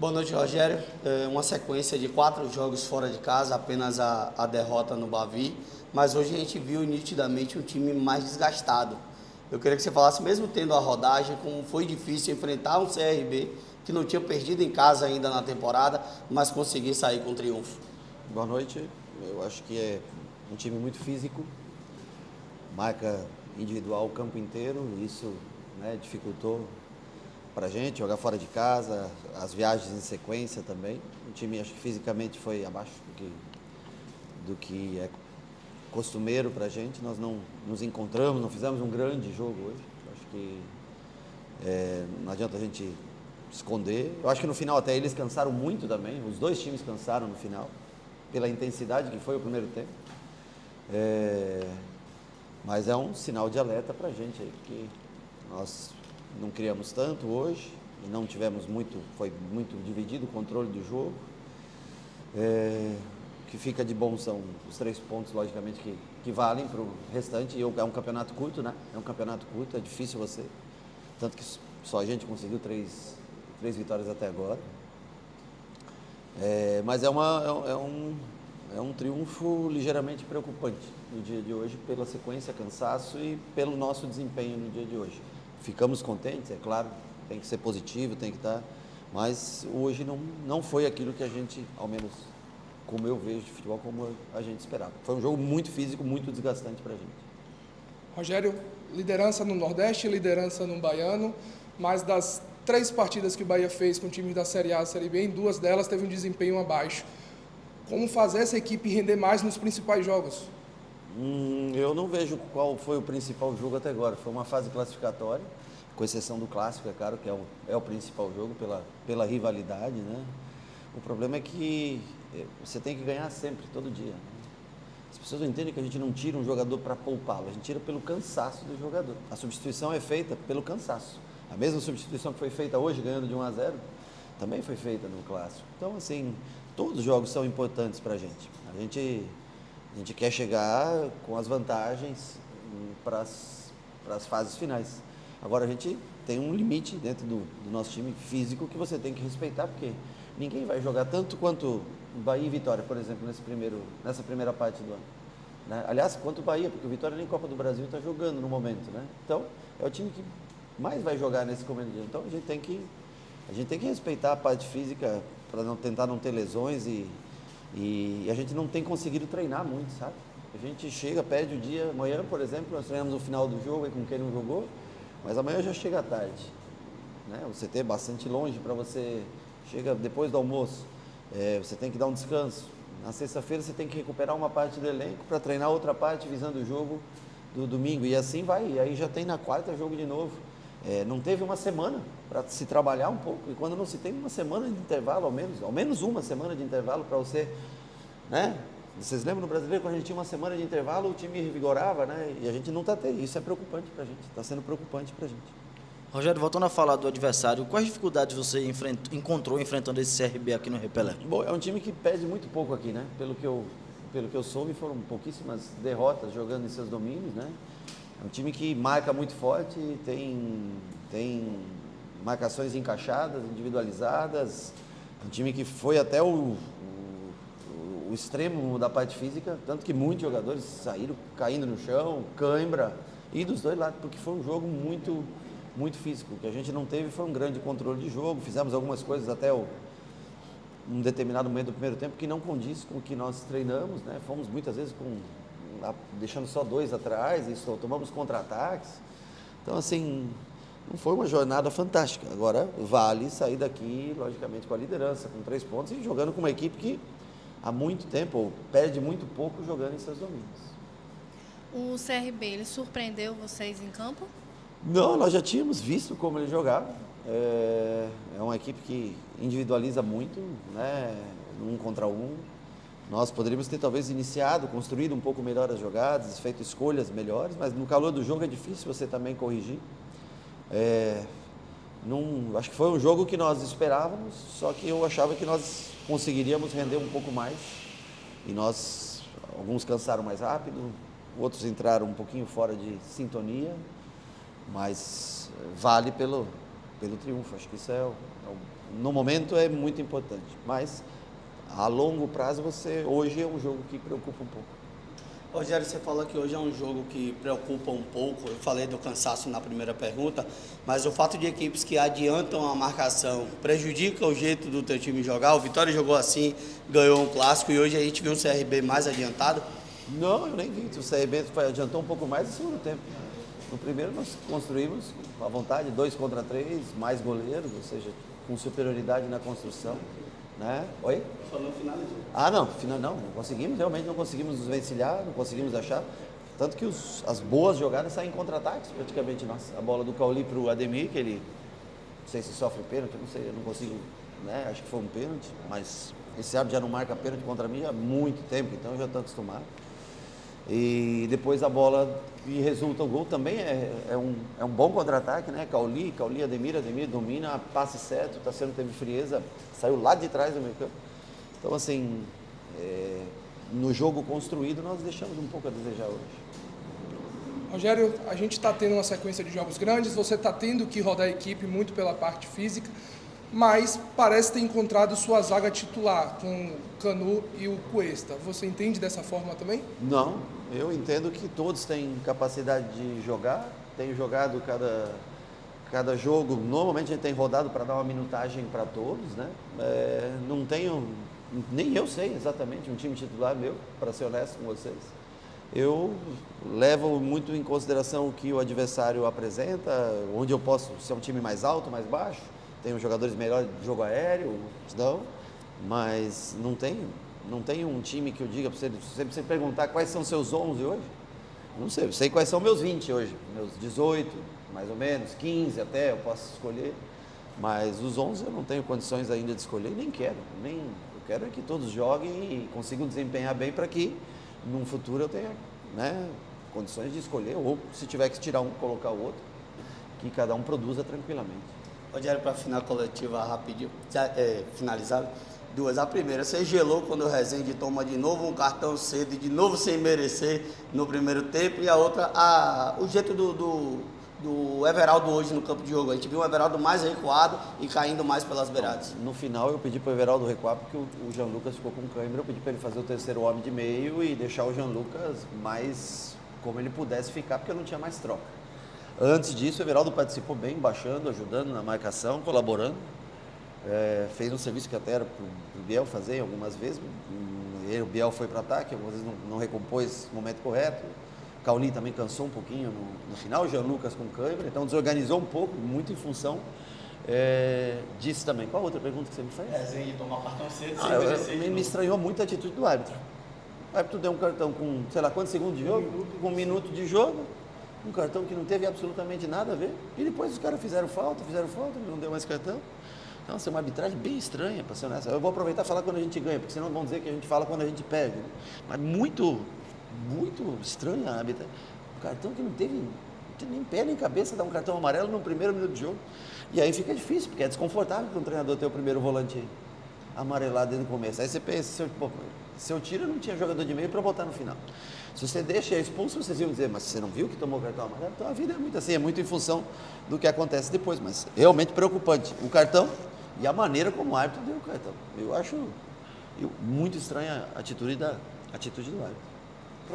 Boa noite, Rogério. Uma sequência de 4 jogos fora de casa, apenas a derrota no Bavi, mas hoje a gente viu nitidamente um time mais desgastado. Eu queria que você falasse, mesmo tendo a rodagem, como foi difícil enfrentar um CRB que não tinha perdido em casa ainda na temporada, mas conseguir sair com triunfo. Boa noite. Eu acho que é um time muito físico, marca individual o campo inteiro, isso, né, dificultou para a gente jogar fora de casa, as viagens em sequência também. O time, acho que fisicamente foi abaixo do que é costumeiro para a gente. Nós não nos encontramos, não fizemos um grande jogo hoje. Acho que não adianta a gente esconder. Eu acho que no final até eles cansaram muito também, os dois times cansaram no final, pela intensidade que foi o primeiro tempo. Mas é um sinal de alerta para a gente aí, porque nós não criamos tanto hoje, e não tivemos foi muito dividido o controle do jogo. O que fica de bom são os 3 pontos, logicamente, que valem para o restante. E é um campeonato curto, né? É um campeonato curto, é difícil você. Tanto que só a gente conseguiu 3 vitórias até agora. Mas é um triunfo ligeiramente preocupante no dia de hoje, pela sequência, cansaço e pelo nosso desempenho no dia de hoje. Ficamos contentes, é claro, tem que ser positivo, tem que estar, mas hoje não foi aquilo que a gente, ao menos como eu vejo de futebol, como a gente esperava. Foi um jogo muito físico, muito desgastante para a gente. Rogério, liderança no Nordeste, liderança no Baiano, mas das 3 partidas que o Bahia fez com times da Série A e Série B, em 2 delas teve um desempenho abaixo. Como fazer essa equipe render mais nos principais jogos? Eu não vejo qual foi o principal jogo até agora. Foi uma fase classificatória, com exceção do Clássico, é claro, que é o principal jogo pela rivalidade, né? O problema é que você tem que ganhar sempre, todo dia, né? As pessoas não entendem que a gente não tira um jogador para poupá-lo, a gente tira pelo cansaço do jogador. A substituição é feita pelo cansaço. A mesma substituição que foi feita hoje, ganhando de 1-0, também foi feita no Clássico. Então, assim, todos os jogos são importantes para a gente. A gente quer chegar com as vantagens para as fases finais. Agora, a gente tem um limite dentro do nosso time físico que você tem que respeitar, porque ninguém vai jogar tanto quanto Bahia e Vitória, por exemplo, nessa primeira parte do ano, né? Aliás, quanto o Bahia, porque o Vitória nem Copa do Brasil está jogando no momento, né? Então, é o time que mais vai jogar nesse começo de ano. Então, a gente tem que respeitar a parte física para tentar não ter lesões e a gente não tem conseguido treinar muito, sabe? A gente chega, perde o dia, amanhã, por exemplo, nós treinamos no final do jogo com quem não jogou, mas amanhã já chega à tarde, né? O CT é bastante longe para você, chega depois do almoço, você tem que dar um descanso. Na sexta-feira você tem que recuperar uma parte do elenco para treinar outra parte visando o jogo do domingo, e assim vai, e aí já tem na quarta jogo de novo. Não teve uma semana para se trabalhar um pouco, e quando não se tem uma semana de intervalo, ao menos uma semana de intervalo para você, né? Vocês lembram no Brasileiro, quando a gente tinha uma semana de intervalo, o time revigorava, né? E a gente não está tendo, isso é preocupante para a gente, está sendo preocupante para a gente. Rogério, voltando a falar do adversário, quais dificuldades você encontrou enfrentando esse CRB aqui no Repelé? Bom, é um time que perde muito pouco aqui, né? Pelo que eu soube, foram pouquíssimas derrotas jogando em seus domínios, né? É um time que marca muito forte, tem marcações encaixadas, individualizadas. É um time que foi até o extremo da parte física, tanto que muitos jogadores saíram caindo no chão, cãibra, e dos dois lados, porque foi um jogo muito, muito físico. O que a gente não teve foi um grande controle de jogo, fizemos algumas coisas até um determinado momento do primeiro tempo que não condiz com o que nós treinamos, né? Fomos muitas vezes deixando só 2 atrás, e tomamos contra-ataques. Então, assim, não foi uma jornada fantástica. Agora, vale sair daqui, logicamente, com a liderança, com 3 pontos, e jogando com uma equipe que há muito tempo, ou perde muito pouco jogando em seus domínios. O CRB, ele surpreendeu vocês em campo? Não, nós já tínhamos visto como ele jogava. É uma equipe que individualiza muito, né? 1 contra 1. Nós poderíamos ter talvez iniciado, construído um pouco melhor as jogadas, feito escolhas melhores, mas no calor do jogo é difícil você também corrigir. Acho que foi um jogo que nós esperávamos, só que eu achava que nós conseguiríamos render um pouco mais. E alguns cansaram mais rápido, outros entraram um pouquinho fora de sintonia, mas vale pelo triunfo. Acho que isso no momento é muito importante. Mas a longo prazo, hoje é um jogo que preocupa um pouco. Rogério, você falou que hoje é um jogo que preocupa um pouco. Eu falei do cansaço na primeira pergunta, mas o fato de equipes que adiantam a marcação prejudica o jeito do teu time jogar. O Vitória jogou assim, ganhou um clássico e hoje a gente viu um CRB mais adiantado. Não, eu nem vi. O CRB adiantou um pouco mais no segundo tempo. No primeiro nós construímos à vontade, 2 contra 3, mais goleiros, ou seja, com superioridade na construção. Né? Oi? Só não finalizou. Não conseguimos, realmente não conseguimos nos vencilhar, não conseguimos achar. Tanto que as boas jogadas saem em contra-ataques, praticamente. Nossa, a bola do Cauli para o Ademir, que ele, não sei se sofre pênalti, não sei, eu não consigo, né? Acho que foi um pênalti, mas esse árbitro já não marca pênalti contra mim há muito tempo, então eu já estou acostumado. E depois a bola e resulta o gol também é um bom contra-ataque, né? Cauli, Ademir domina, passe certo, está sendo, teve frieza, saiu lá de trás do meio campo. Então, assim, no jogo construído nós deixamos um pouco a desejar hoje. Rogério, a gente está tendo uma sequência de jogos grandes, você está tendo que rodar a equipe muito pela parte física, mas parece ter encontrado sua zaga titular com o Canu e o Cuesta. Você entende dessa forma também? Não, eu entendo que todos têm capacidade de jogar, tenho jogado cada jogo, normalmente a gente tem rodado para dar uma minutagem para todos, né? Não tenho, nem eu sei exatamente um time titular meu, para ser honesto com vocês. Eu levo muito em consideração o que o adversário apresenta, onde eu posso ser um time mais alto, mais baixo. Tem jogadores melhores de jogo aéreo, mas não tem um time que eu diga para você, se você perguntar quais são seus 11 hoje, não sei, eu sei quais são meus 20 hoje, meus 18, mais ou menos, 15 até, eu posso escolher, mas os 11 eu não tenho condições ainda de escolher, nem quero, eu quero é que todos joguem e consigam desempenhar bem para que num futuro eu tenha, né, condições de escolher, ou se tiver que tirar um, colocar o outro, que cada um produza tranquilamente. Rogério, para final coletiva rapidinho, finalizado, 2. A primeira, você gelou quando o Rezende toma de novo um cartão cedo e de novo sem merecer no primeiro tempo. E a outra, o jeito do Everaldo hoje no campo de jogo. A gente viu o Everaldo mais recuado e caindo mais pelas beiradas. No final eu pedi para o Everaldo recuar porque o Jean Lucas ficou com cãibra. Eu pedi para ele fazer o terceiro homem de meio e deixar o Jean Lucas mais como ele pudesse ficar, porque eu não tinha mais troca. Antes disso, o Everaldo participou bem, baixando, ajudando na marcação, colaborando. Fez um serviço que até era para o Biel fazer algumas vezes. O Biel foi para o ataque, algumas vezes não recompôs no momento correto. O Cauli também cansou um pouquinho no final, o Jean Lucas com câimbra, então desorganizou um pouco, muito em função disso também. Qual a outra pergunta que você me faz? Rezende tomar cartão cedo sem merecer. Me estranhou muito a atitude do árbitro. O árbitro deu um cartão com, sei lá, quantos segundos de jogo? Com 1 minuto de jogo. Um cartão que não teve absolutamente nada a ver. E depois os caras fizeram falta, não deu mais cartão. Então, é uma arbitragem bem estranha, para ser honesto. Eu vou aproveitar e falar quando a gente ganha, porque senão vão dizer que a gente fala quando a gente perde. Né? Mas muito estranha a arbitragem. Um cartão que não teve nem pé nem cabeça, dar um cartão amarelo no primeiro minuto de jogo. E aí fica difícil, porque é desconfortável para um treinador ter o primeiro volante amarelado desde o começo. Aí você pensa, se eu tiro, eu não tinha jogador de meio para botar no final. Se você deixa expulso, vocês iam dizer, mas você não viu que tomou o cartão amarelo? Então a vida é muito assim, é muito em função do que acontece depois, mas realmente preocupante. O cartão e a maneira como o árbitro deu o cartão. Eu acho muito estranha a atitude do árbitro.